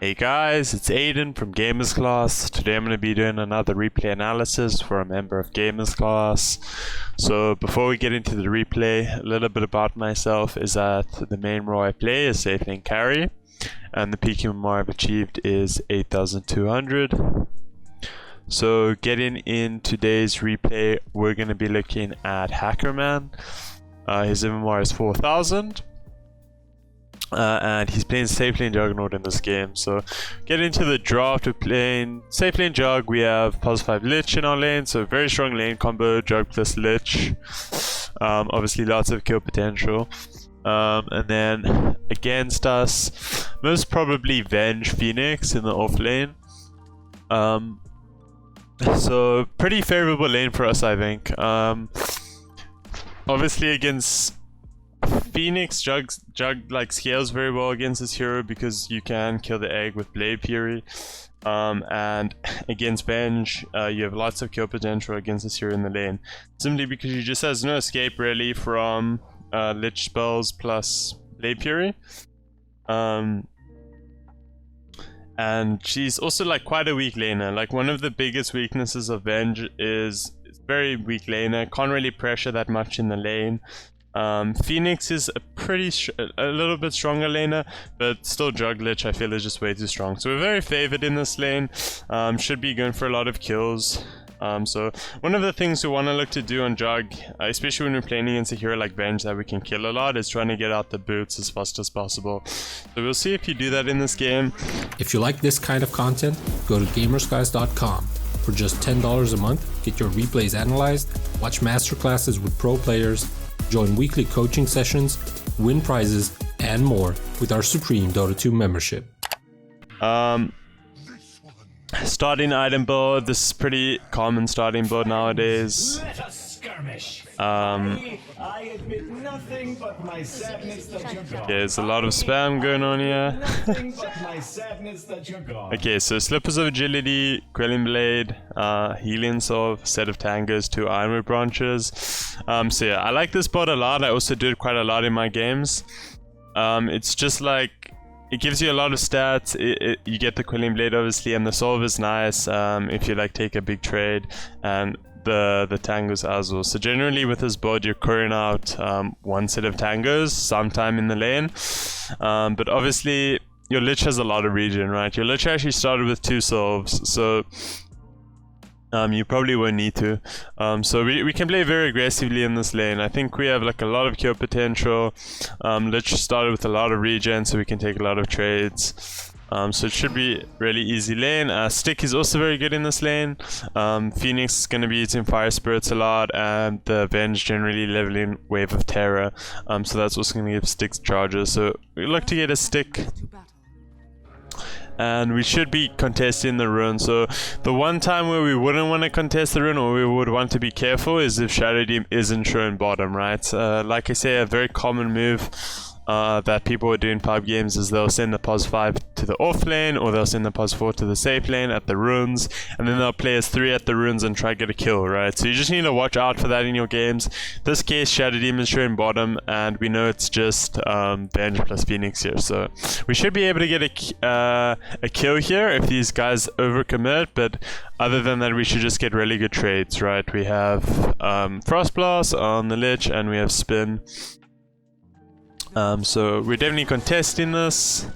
Hey guys, it's Eidan from GamerzClass. Today I'm going to be doing another replay analysis for a member of GamerzClass. So before we get into the replay, a little bit about myself is that the main role I play is Safelane carry, and the peak MMR I've achieved is 8,200. So getting in today's replay, we're going to be looking at Hackerman. His MMR is 4,000. And he's playing Safelane Jugg in this game. So get into the draft. We're playing Safelane Jugg. We have +5 Lich in our lane, so very strong lane combo, Jugg plus Lich. Obviously lots of kill potential. And then against us, most probably Venge Phoenix in the off lane. So pretty favorable lane for us, I think. Obviously against Phoenix, Jugg like scales very well against this hero because you can kill the egg with Blade Fury. And against Venge, you have lots of kill potential against this hero in the lane, simply because she just has no escape really from Lich spells plus Blade Fury. And she's also like quite a weak laner. Like one of the biggest weaknesses of Venge is it's very weak laner, can't really pressure that much in the lane. Phoenix is a little bit stronger laner, but still Jugg Lich I feel is just way too strong. So we're very favored in this lane. Should be going for a lot of kills. So one of the things we want to look to do on Jugg, especially when we're playing against a hero like Venge that we can kill a lot, is trying to get out the boots as fast as possible. So we'll see if you do that in this game. If you like this kind of content, go to GamerzClass.com. For just $10 a month, get your replays analyzed, watch masterclasses with pro players, join weekly coaching sessions, win prizes, and more with our Supreme Dota 2 membership. Starting item build. This is pretty common starting build nowadays. Okay, there's a lot of spam going on here. Okay, so Slippers of Agility, Quelling Blade, Healing Solve, Set of Tangos, 2 Ironwood Branches. So yeah, I like this build a lot. I also do it quite a lot in my games. It's just like, it gives you a lot of stats. You get the Quelling Blade obviously, and the Solve is nice if you like take a big trade, and the tangos as well. So generally with this build you're currying out one set of tangos sometime in the lane, but obviously your Lich has a lot of regen, right? Your Lich actually started with 2 solves, so you probably won't need to. So we can play very aggressively in this lane. I think we have like a lot of kill potential. Lich started with a lot of regen, so we can take a lot of trades. So it should be really easy lane. Stick is also very good in this lane. Phoenix is going to be using Fire Spirits a lot, and the Venge generally leveling Wave of Terror. So that's also going to give Stick charges. So we look to get a Stick. And we should be contesting the rune. So the one time where we wouldn't want to contest the rune, or we would want to be careful, is if Shadow Demon isn't shown bottom, right? Like I say, a very common move that people are doing in pub games is they'll send the +5 to the off lane, or they'll send the +4 to the safe lane at the runes, and then they'll play as 3 at the runes and try to get a kill, right? So you just need to watch out for that in your games. This case, Shadow Demon's showing bottom, and we know it's just Venge plus Phoenix here, so we should be able to get a kill here if these guys overcommit. But other than that, we should just get really good trades, right? We have Frost Blast on the Lich, and we have Spin. So we're definitely contesting this.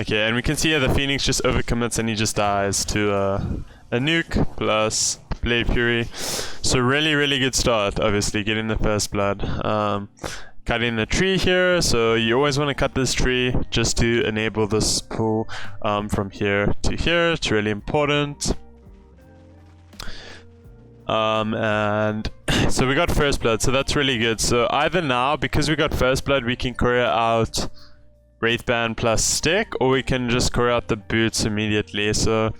Okay, and we can see here the Phoenix just overcommits and he just dies to a nuke plus Blade Fury. So really good start, obviously, getting the first blood. Cutting the tree here, so you always want to cut this tree just to enable this pull from here to here. It's really important. And so we got first blood, so that's really good. So either now, because we got first blood, we can courier out Wraithband plus Stick, or we can just courier out the boots immediately. So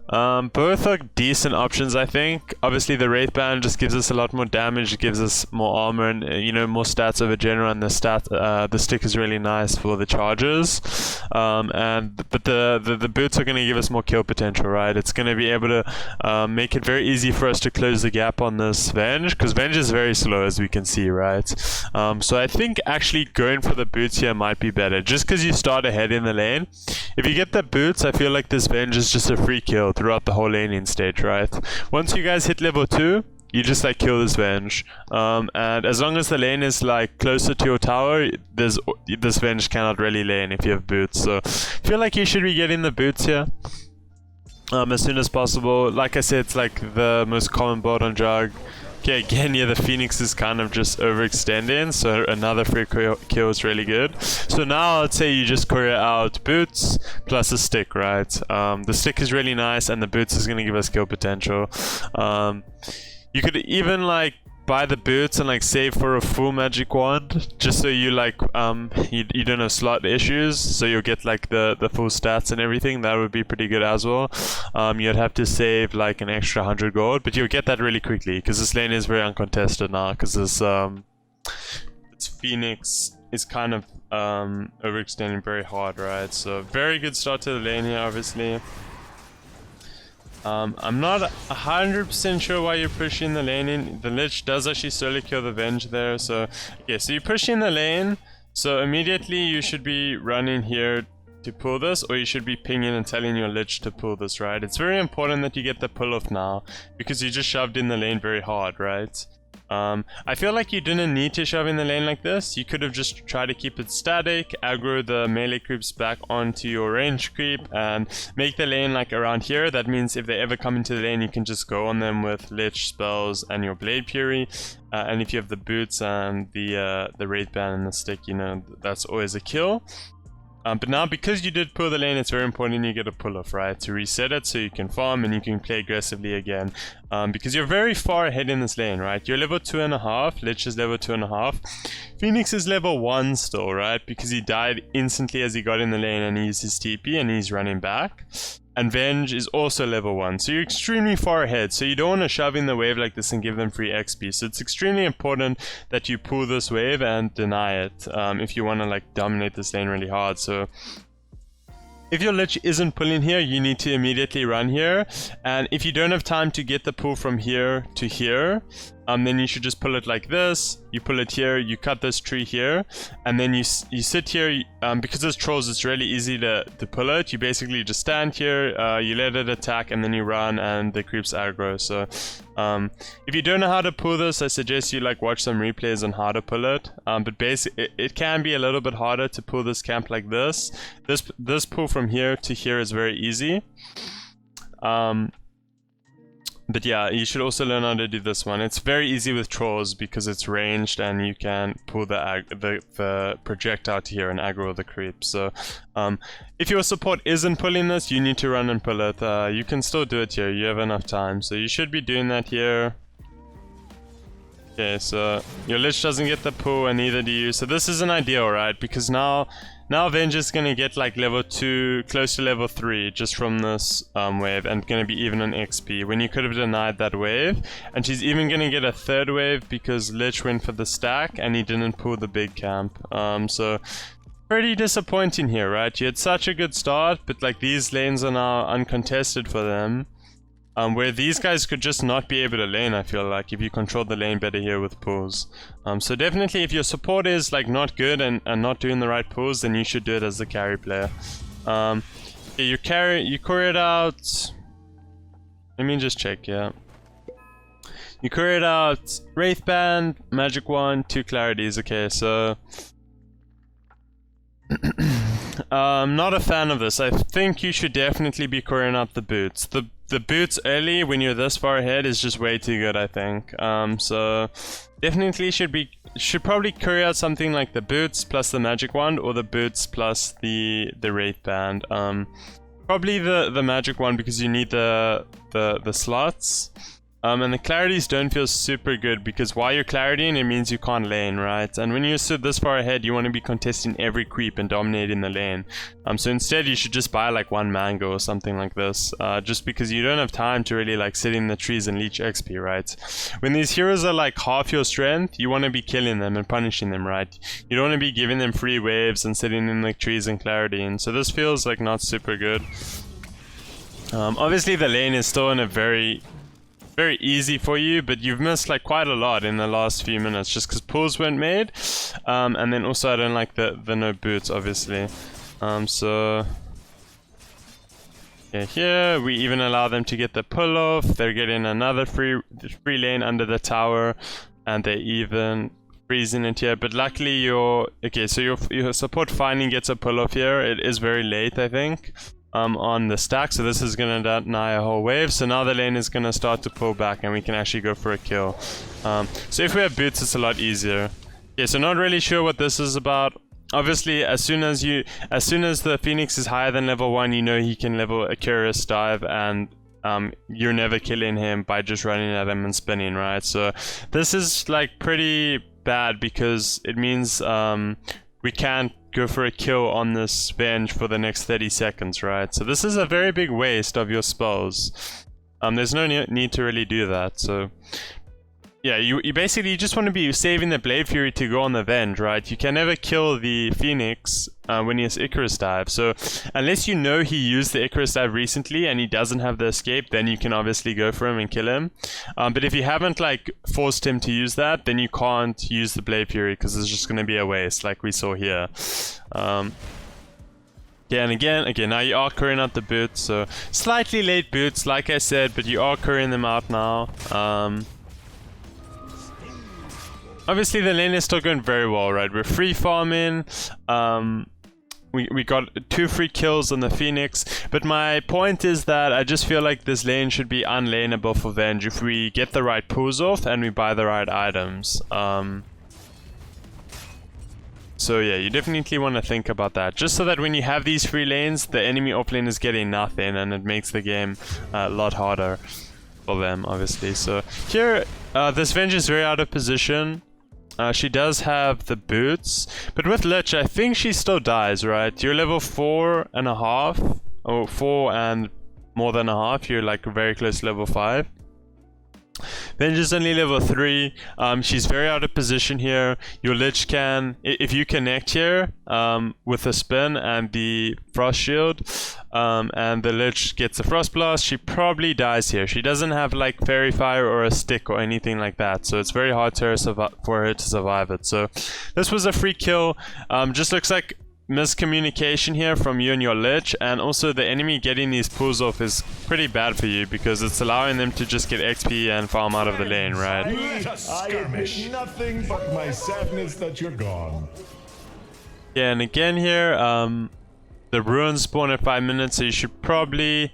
both are decent options, I think. Obviously the Wraithband just gives us a lot more damage, it gives us more armor, and more stats over general, and the Stick is really nice for the charges. But the boots are going to give us more kill potential, right? It's going to be able to make it very easy for us to close the gap on this Venge, because Venge is very slow, as we can see, right? So I think actually going for the boots here might be better, just because you start ahead in the lane. if you get the boots, I feel like this Venge is just a free kill throughout the whole laning stage, right? Once you guys hit level 2, you just like kill this Venge. And as long as the lane is like closer to your tower, this Venge cannot really lane if you have boots. So I feel like you should be getting the boots here. As soon as possible. Like I said, it's like the most common build on Jugg. Okay, again, yeah, the Phoenix is kind of just overextending, so another free kill is really good. So now I'd say you just courier out boots plus a stick, right? The stick is really nice, and the boots is going to give us kill potential. You could even like buy the boots and like save for a full magic wand, just so you like you don't have slot issues, so you'll get like the full stats and everything. That would be pretty good as well. You'd have to save like an extra 100 gold, but you'll get that really quickly because this lane is very uncontested now, because this Phoenix is kind of overextending very hard, right? So very good start to the lane here, obviously. I'm not 100% sure why you're pushing the lane in. The Lich does actually slowly kill the Venge there. So, okay, so you push in the lane. So immediately you should be running here to pull this, or you should be pinging and telling your Lich to pull this, right? It's very important that you get the pull off now, because you just shoved in the lane very hard, right? I feel like you didn't need to shove in the lane like this. You could have just tried to keep it static, aggro the melee creeps back onto your range creep, and make the lane like around here. That means if they ever come into the lane, you can just go on them with Lich spells and your Blade Fury. And if you have the boots and the Wraith Band and the stick, you know, that's always a kill. But now, because you did pull the lane, it's very important you get a pull-off, right? To reset it so you can farm and you can play aggressively again. Because you're very far ahead in this lane, right? You're level 2.5, Lich is level 2.5. Phoenix is level 1 still, right? Because he died instantly as he got in the lane and he used his TP and he's running back. And Venge is also level 1, so you're extremely far ahead, so you don't want to shove in the wave like this and give them free XP. So it's extremely important that you pull this wave and deny it if you want to like dominate this lane really hard. So if your Lich isn't pulling here, you need to immediately run here. And if you don't have time to get the pull from here to here, then you should just pull it like this. You pull it here, you cut this tree here, and then you sit here. Because there's trolls, it's really easy to pull it. You basically just stand here, you let it attack, and then you run, and the creeps aggro. So if you don't know how to pull this, I suggest you like watch some replays on how to pull it. But basically, it can be a little bit harder to pull this camp like this. This pull from here to here is very easy. But yeah, you should also learn how to do this one. It's very easy with trolls because it's ranged and you can pull the projectile to here and aggro the creep. So if your support isn't pulling this, you need to run and pull it. You can still do it here, you have enough time. So you should be doing that here. Okay, so your Lich doesn't get the pull and neither do you. So this isn't ideal, right? Because now Venge is going to get like level 2, close to level 3 just from this wave, and going to be even on XP when you could have denied that wave. And she's even going to get a third wave because Lich went for the stack and he didn't pull the big camp. So pretty disappointing here, right? You had such a good start, but like these lanes are now uncontested for them. Where these guys could just not be able to lane, I feel like, if you control the lane better here with pulls. So definitely if your support is like not good and not doing the right pulls, then you should do it as the carry player. Okay, you couriered out... Let me just check, yeah. You couriered out Wraith Band, Magic Wand, 2 Clarities, okay, so... I'm not a fan of this. I think you should definitely be couriered out the boots. The boots early when you're this far ahead is just way too good, I think. So definitely should probably courier out something like the boots plus the magic wand, or the boots plus the Wraith Band. Probably the magic wand because you need the slots. And the clarities don't feel super good because while you're claritying, it means you can't lane, right? And when you're stood this far ahead, you want to be contesting every creep and dominating the lane. So instead, you should just buy like 1 mango or something like this, just because you don't have time to really like sit in the trees and leech XP, right? When these heroes are like half your strength, you want to be killing them and punishing them, right? You don't want to be giving them free waves and sitting in like trees and claritying. So this feels like not super good. Obviously, the lane is still in a very easy for you, but you've missed like quite a lot in the last few minutes just because pulls weren't made, and then also I don't like the no boots, obviously. So Okay, here we even allow them to get the pull off. They're getting another free lane under the tower, and they're even freezing it here. But luckily your support finally gets a pull off here. It is very late, I think, on the stack, so this is gonna deny a whole wave. So now the lane is gonna start to pull back, and we can actually go for a kill. So if we have boots, it's a lot easier. Yeah, so not really sure what this is about. Obviously, as soon as the Phoenix is higher than level 1, you know he can level a Curious Dive, and you're never killing him by just running at him and spinning, right? So this is like pretty bad because it means we can't go for a kill on this Venge for the next 30 seconds, right? So this is a very big waste of your spells. There's no need to really do that, so... Yeah, you basically just want to be saving the Blade Fury to go on the Venge, right? You can never kill the Phoenix when he has Icarus Dive. So unless you know he used the Icarus Dive recently and he doesn't have the escape, then you can obviously go for him and kill him. But if you haven't like forced him to use that, then you can't use the Blade Fury because it's just going to be a waste, like we saw here. Yeah, and again, now you are currying out the boots, so slightly late boots, like I said, but you are currying them out now. Obviously the lane is still going very well, right? We're free farming, we got 2 free kills on the Phoenix, but my point is that I just feel like this lane should be unlaneable for Venge if we get the right pulls off and we buy the right items. So yeah, you definitely want to think about that, just so that when you have these free lanes, the enemy offlane is getting nothing, and it makes the game a lot harder for them, obviously. So here, this Venge is very out of position. She does have the boots, but with Lich, I think she still dies, right? You're level 4.5, or 4 and more than a half. You're like very close to level 5. Venge is only level 3. She's very out of position here. Your Lich can, if you connect here with the spin and the Frost Shield, and the Lich gets a Frost Blast, she probably dies here. She doesn't have like Fairy Fire or a stick or anything like that, so it's very hard for her to survive it. So this was a free kill. Just looks like miscommunication here from you and your Lich, and also the enemy getting these pulls off is pretty bad for you because it's allowing them to just get XP and farm out of the lane, right? I admit nothing but my sadness that you're gone. Yeah, and again here, the ruins spawn at 5 minutes, so you should probably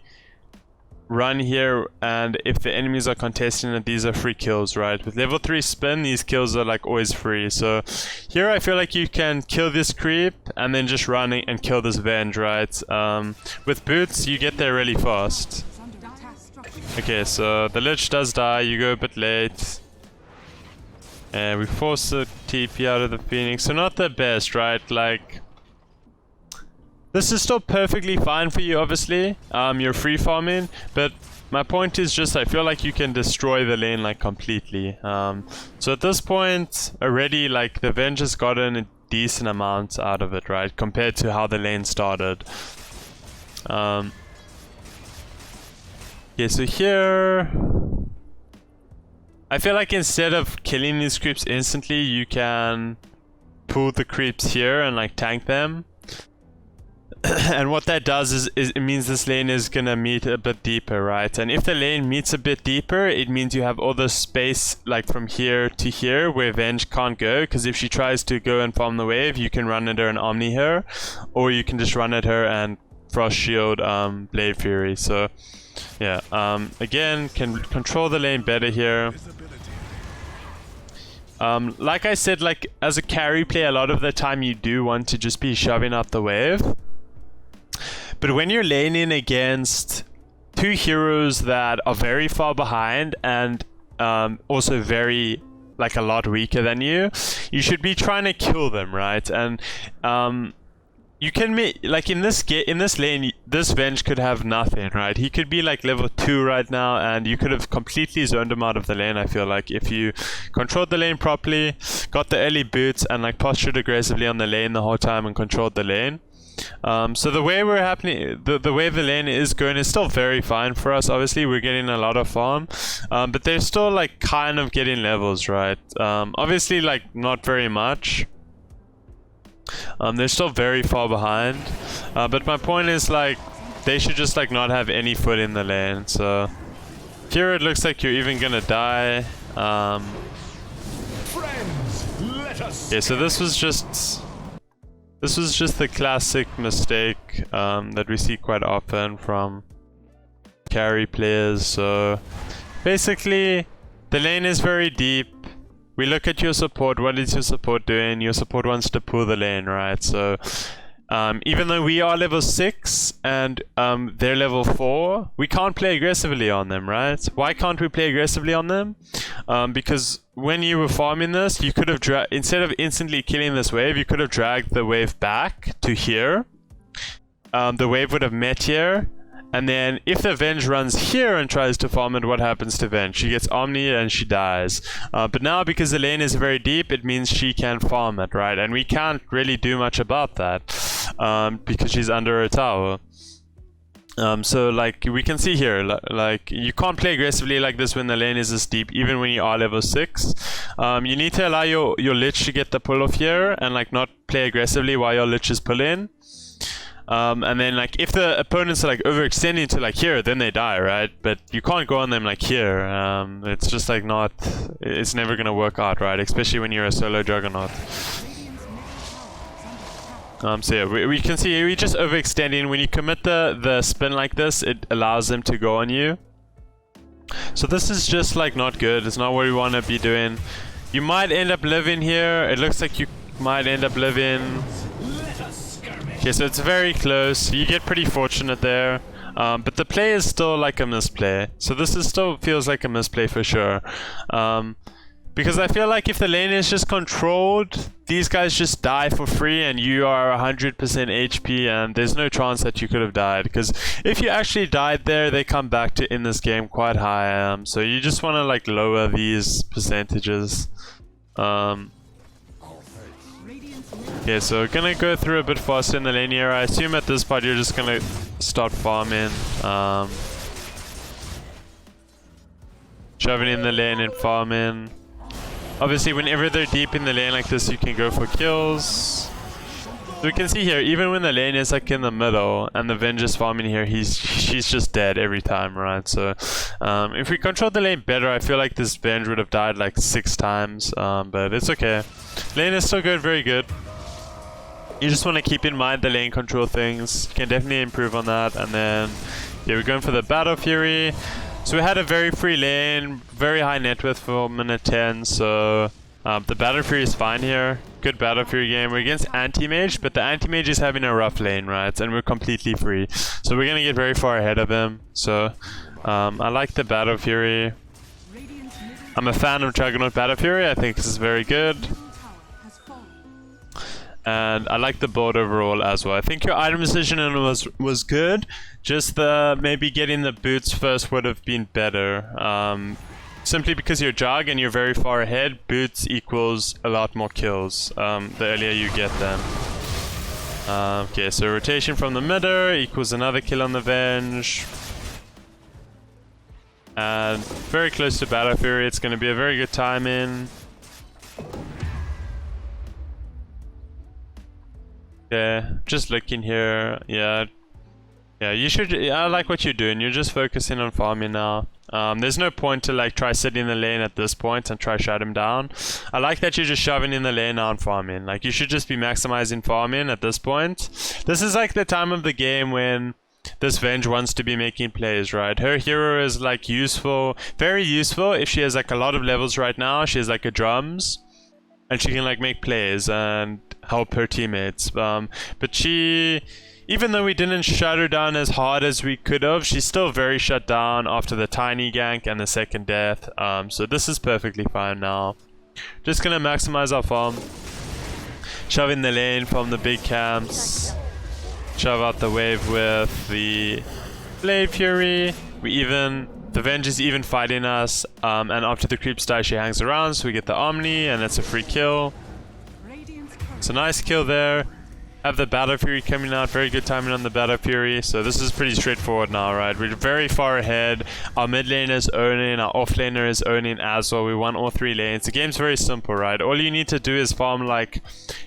run here, and if the enemies are contesting it, these are free kills, right? With level 3 spin, these kills are like always free. So here I feel like you can kill this creep and then just run and kill this Venge, right? With boots, you get there really fast. Okay, so the Lich does die, you go a bit late. And we force the TP out of the Phoenix, so not the best, right? Like, this is still perfectly fine for you, obviously. You're free farming, but my point is just I feel like you can destroy the lane like completely. So at this point already, like, the Venge has gotten a decent amount out of it, right? Compared to how the lane started. Okay, so here I feel like instead of killing these creeps instantly, you can pull the creeps here and like tank them. And what that does is it means this lane is gonna meet a bit deeper, right? And if the lane meets a bit deeper, it means you have all the space like from here to here where Venge can't go, because if she tries to go and farm the wave, you can run at her and Omni her, or you can just run at her and Frost Shield Blade Fury. So yeah, again, can control the lane better here. Like I said, like as a carry play, a lot of the time you do want to just be shoving out the wave. But when you're laning against 2 heroes that are very far behind and also very, like, a lot weaker than you, you should be trying to kill them, right? And you can make, like, in this lane, this Venge could have nothing, right? He could be like level 2 right now, and you could have completely zoned him out of the lane, I feel like, if you controlled the lane properly, got the early boots, and like postured aggressively on the lane the whole time and controlled the lane. So the way the way the lane is going is still very fine for us. Obviously we're getting a lot of farm, but they're still like kind of getting levels, right? Obviously like not very much. They're still very far behind, but my point is like they should just like not have any foot in the lane. So here it looks like you're even gonna die. Friends, let us. Yeah, so this was just the classic mistake that we see quite often from carry players. So basically, the lane is very deep. We look at your support. What is your support doing? Your support wants to pull the lane, right? So even though we are level 6 and they're level 4, we can't play aggressively on them, right? Why can't we play aggressively on them? Because when you were farming this, you could have instead of instantly killing this wave, you could have dragged the wave back to here. The wave would have met here. And then if the Venge runs here and tries to farm it, what happens to Venge? She gets Omni and she dies. But now because the lane is very deep, it means she can farm it, right? And we can't really do much about that because she's under a tower. So like we can see here, like you can't play aggressively like this when the lane is this deep, even when you are level 6. You need to allow your Lich to get the pull off here and like not play aggressively while your Lich is pulling. And then like if the opponents are like overextending to like here, then they die, right? But you can't go on them like here. It's just like not, it's never gonna work out, right? Especially when you're a solo juggernaut. So yeah, we can see we just overextending. When you commit the spin like this, it allows them to go on you. So this is just like not good. It's not what we want to be doing. You might end up living here. It looks like you might end up living. Okay, so it's very close. You get pretty fortunate there. But the play is still like a misplay. So this is still feels like a misplay for sure. Because I feel like if the lane is just controlled, these guys just die for free and you are 100% HP and there's no chance that you could have died. Because if you actually died there, they come back to in this game quite high. So you just want to like lower these percentages. Okay, so gonna go through a bit faster in the lane here. I assume at this part you're just gonna start farming. Shoving in the lane and farming. Obviously, whenever they're deep in the lane like this, you can go for kills. So we can see here, even when the lane is like in the middle and the Venge is farming here, she's just dead every time, right? So if we control the lane better, I feel like this Venge would have died like 6 times, but it's okay. Lane is still good, very good. You just want to keep in mind the lane control things. You can definitely improve on that. And then, yeah, we're going for the Battle Fury. So we had a very free lane, very high net worth for minute 10. So the Battle Fury is fine here. Good Battle Fury game. We're against Anti-Mage, but the Anti-Mage is having a rough lane, right? And we're completely free. So we're going to get very far ahead of him. So I like the Battle Fury. I'm a fan of Juggernaut Battle Fury. I think this is very good. And I like the board overall as well. I think your item decision was good. Just maybe getting the boots first would have been better. Simply because you're Jug and you're very far ahead, boots equals a lot more kills the earlier you get them. Okay, so rotation from the midder equals another kill on the Venge. And very close to Battle Fury. It's going to be a very good timing. Yeah, just looking here. Yeah, you should. I like what you're doing. You're just focusing on farming now. There's no point to like try sitting in the lane at this point and try shut him down. I like that you're just shoving in the lane now and farming. Like you should just be maximizing farming at this point. This is like the time of the game when this Venge wants to be making plays, right? Her hero is like useful, very useful if she has like a lot of levels right now. She has like a drums. And she can like make plays and help her teammates. But she, even though we didn't shut her down as hard as we could have, she's still very shut down after the tiny gank and the second death. So this is perfectly fine now. Just gonna maximize our farm. Shove in the lane from the big camps. Shove out the wave with the Blade Fury. The Venge is even fighting us, and after the creeps die, she hangs around, so we get the Omni, and it's a free kill. It's a nice kill there. have the Battle Fury coming out. Very good timing on the Battle Fury. So this is pretty straightforward now, right? We're very far ahead. Our mid laner is owning. Our off laner is owning as well. We won all 3 lanes. The game's very simple, right? All you need to do is farm like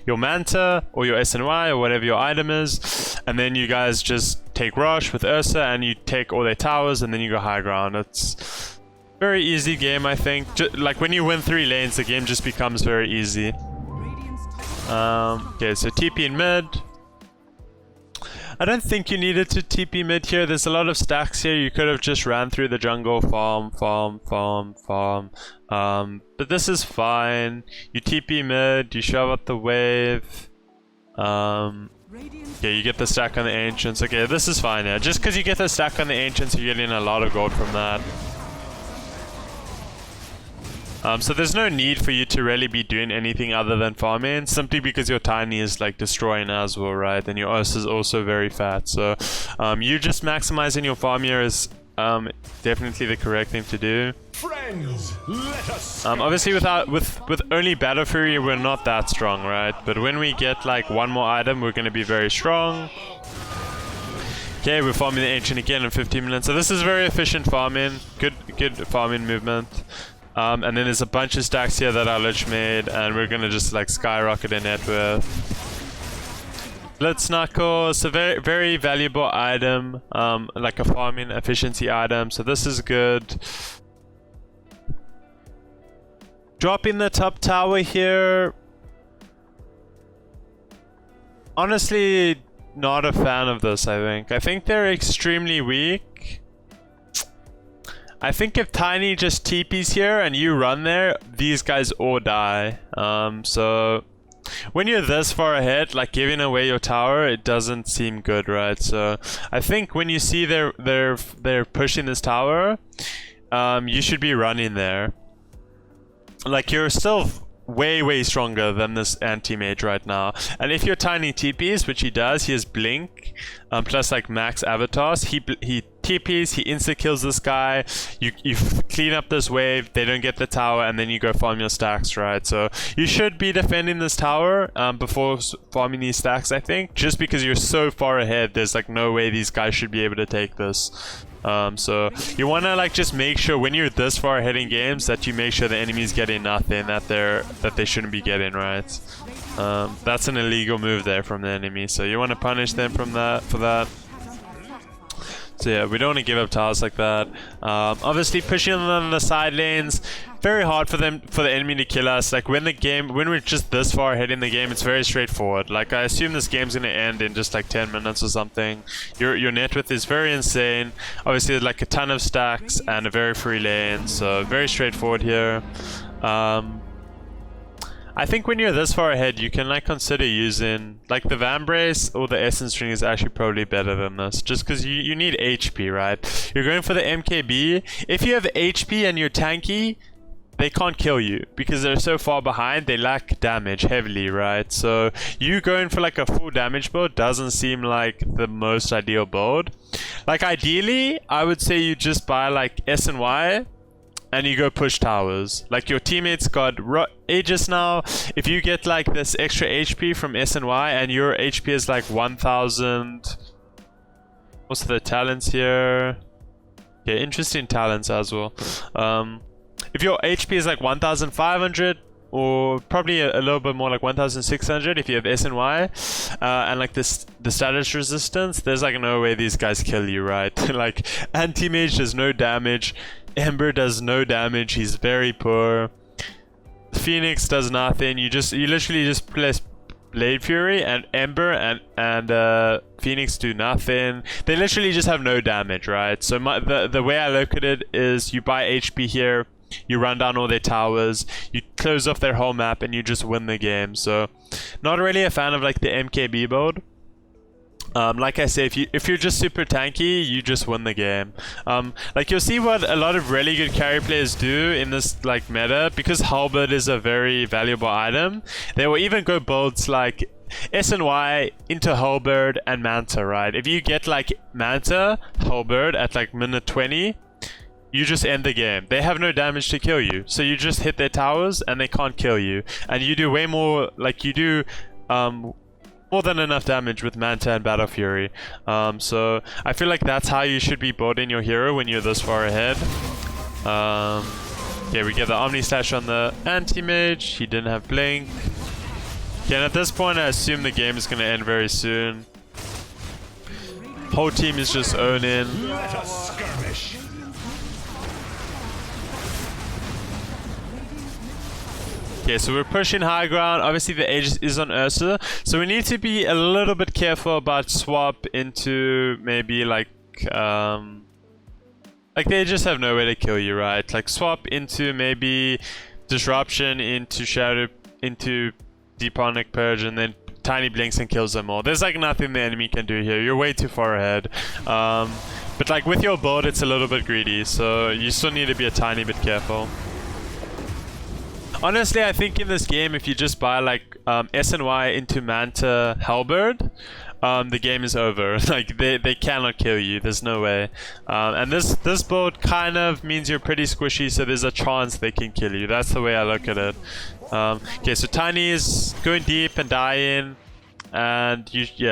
your Manta or your SNY or whatever your item is. And then you guys just take Rush with Ursa and you take all their towers and then you go high ground. It's very easy game, I think. Like when you win 3 lanes, the game just becomes very easy. Okay, so TP in mid. I don't think you needed to TP mid here. There's a lot of stacks here. You could have just ran through the jungle, farm. But this is fine. You TP mid, you shove out the wave. Okay, you get the stack on the Ancients. Okay, this is fine, yeah. Just because you get the stack on the Ancients, you're getting a lot of gold from that. So there's no need for you to really be doing anything other than farming, simply because your Tiny is like destroying as well, right? And your Ursa is also very fat. So you just maximizing your farm here is definitely the correct thing to do. Friends, let us obviously with only Battle Fury we're not that strong, right? But when we get like one more item, we're going to be very strong. Okay, we're farming the Ancient again in 15 minutes. So this is very efficient farming. Good farming movement. And then there's a bunch of stacks here that our Lich made, and we're gonna just like skyrocket a net worth. Blitz Knuckle, it's a very valuable item, like a farming efficiency item, so this is good. Dropping the top tower here. Honestly, not a fan of this, I think. I think they're extremely weak. I think if Tiny just TPs here and you run there, these guys all die. So when you're this far ahead, like giving away your tower, it doesn't seem good, right? So I think when you see they're pushing this tower, you should be running there. Like you're still way stronger than this anti-mage right now, and if your Tiny TPs, which he does, he has blink plus like max avatars, he TPs, he insta kills this guy, you clean up this wave, they don't get the tower, and then you go farm your stacks, right? So you should be defending this tower before farming these stacks, I think, just because you're so far ahead. There's like no way these guys should be able to take this. So you want to like just make sure when you're this far ahead in games that you make sure the enemy's getting nothing that they shouldn't be getting, right? That's an illegal move there from the enemy, so you want to punish them for that. So yeah, we don't want to give up towers like that. Obviously pushing them on the side lanes, very hard for the enemy to kill us. Like when we're just this far ahead in the game, it's very straightforward. Like I assume this game's gonna end in just like 10 minutes or something. Your net width is very insane. Obviously there's like a ton of stacks and a very free lane, so very straightforward here. I think when you're this far ahead, you can like consider using like the Vambrace or the Essence String is actually probably better than this, just because you need HP, right? You're going for the MKB. If you have HP and you're tanky, they can't kill you because they're so far behind. They lack damage heavily, right? So you going for like a full damage build doesn't seem like the most ideal build. Like ideally, I would say you just buy like S and Y and you go push towers. Like your teammates got Aegis now. If you get like this extra HP from S and Y and your HP is like 1000. What's the talents here? Yeah, interesting talents as well. If your HP is like 1500 or probably a little bit more like 1600 if you have S and Y, and like the status resistance, there's like no way these guys kill you, right? Like anti-mage does no damage, Ember does no damage, he's very poor, Phoenix does nothing. You literally just press Blade Fury and Ember and Phoenix do nothing. They literally just have no damage, right? So the way I look at it is you buy HP here, you run down all their towers, you close off their whole map, and you just win the game. So not really a fan of like the MKB build. Like I say, if you're just super tanky, you just win the game. Like you'll see what a lot of really good carry players do in this like meta, because Halberd is a very valuable item. They will even go builds like S and Y into Halberd and Manta, right? If you get like Manta, Halberd at like minute 20, you just end the game. They have no damage to kill you, so you just hit their towers and they can't kill you. And you do way more, like you do more than enough damage with Manta and Battle Fury. So I feel like that's how you should be building your hero when you're this far ahead. Yeah, we get the Omni Slash on the Anti-Mage. He didn't have Blink. Okay, and at this point I assume the game is going to end very soon. Whole team is just owning. Let us skirmish. Okay, so we're pushing high ground. Obviously the Aegis is on Ursa, so we need to be a little bit careful about swap into maybe like they just have no way to kill you, right? Like swap into maybe Disruption, into Shadow, into Demonic Purge, and then Tiny blinks and kills them all. There's like nothing the enemy can do here. You're way too far ahead. But like with your build, it's a little bit greedy, so you still need to be a tiny bit careful. Honestly, I think in this game, if you just buy like S and Y into Manta Halberd, the game is over. Like they cannot kill you. There's no way. And this build kind of means you're pretty squishy, so there's a chance they can kill you. That's the way I look at it. Okay, so Tiny is going deep and dying, and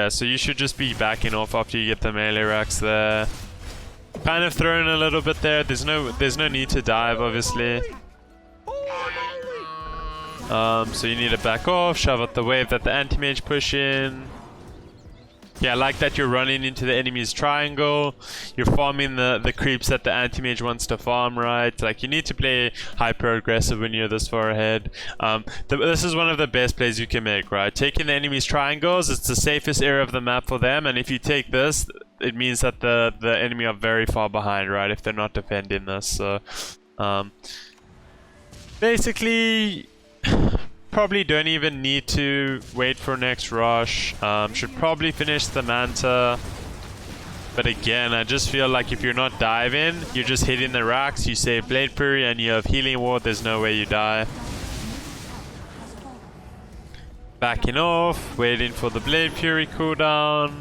so you should just be backing off after you get the melee racks there. Kind of throwing a little bit there. There's no need to dive, obviously. So you need to back off, shove out the wave that the anti-mage push in. Yeah, I like that you're running into the enemy's triangle. You're farming the creeps that the anti-mage wants to farm, right? Like, you need to play hyper-aggressive when you're this far ahead. This is one of the best plays you can make, right? Taking the enemy's triangles, it's the safest area of the map for them, and if you take this, it means that the enemy are very far behind, right? If they're not defending this, so... basically... probably don't even need to wait for next rush. Should probably finish the Manta. But again, I just feel like if you're not diving, you're just hitting the racks, you save Blade Fury and you have Healing Ward, there's no way you die. Backing off, waiting for the Blade Fury cooldown.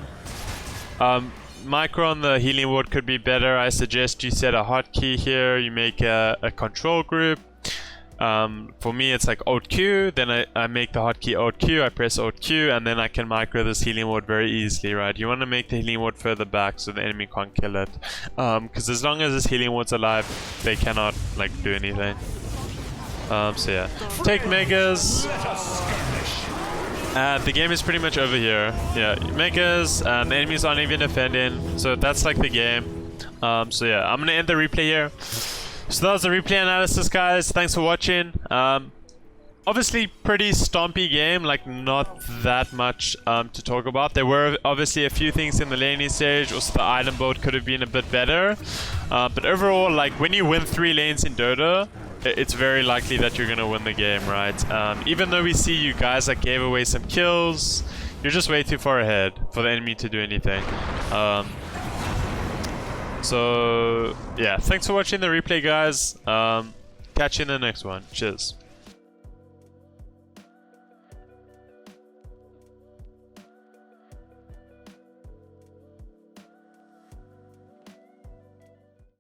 Micro on the Healing Ward could be better. I suggest you set a hotkey here, you make a control group. For me it's like Alt Q, then I make the hotkey Alt Q, I press Alt Q, and then I can micro this healing ward very easily, right? You want to make the healing ward further back so the enemy can't kill it. Because as long as this healing ward's alive, they cannot like do anything. So yeah, take Megas. The game is pretty much over here. Yeah, Megas, the enemies aren't even defending, so that's like the game. So yeah, I'm gonna end the replay here. So that was the replay analysis, guys. Thanks for watching. Obviously, pretty stompy game. Like, not that much to talk about. There were obviously a few things in the laning stage. Also, the item build could have been a bit better. But overall, like, when you win 3 lanes in Dota, it's very likely that you're going to win the game, right? Even though we see you guys that gave away some kills, you're just way too far ahead for the enemy to do anything. So yeah, thanks for watching the replay, guys. Catch you in the next one. Cheers.